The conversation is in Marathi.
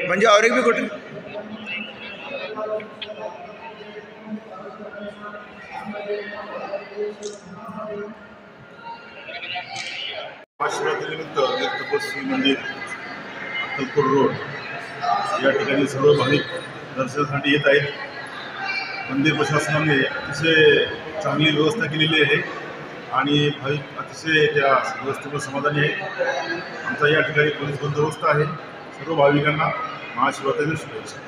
म्हणजे और एक भी कुठे महाशिवरात्रीनिमित्त तपस्वी मंदिर अक्कलकोट रोड या ठिकाणी सर्व भाविक दर्शनासाठी येत आहेत. मंदिर प्रशासनाने अतिशय चांगली व्यवस्था केलेली आहे आणि भाविक अतिशय त्या व्यवस्थेवर समाधानी आहे. आमचा या ठिकाणी पोलीस बंदोबस्त आहे. सर्व भाविकांना महाशिवरात्रीच्या शुभेच्छा.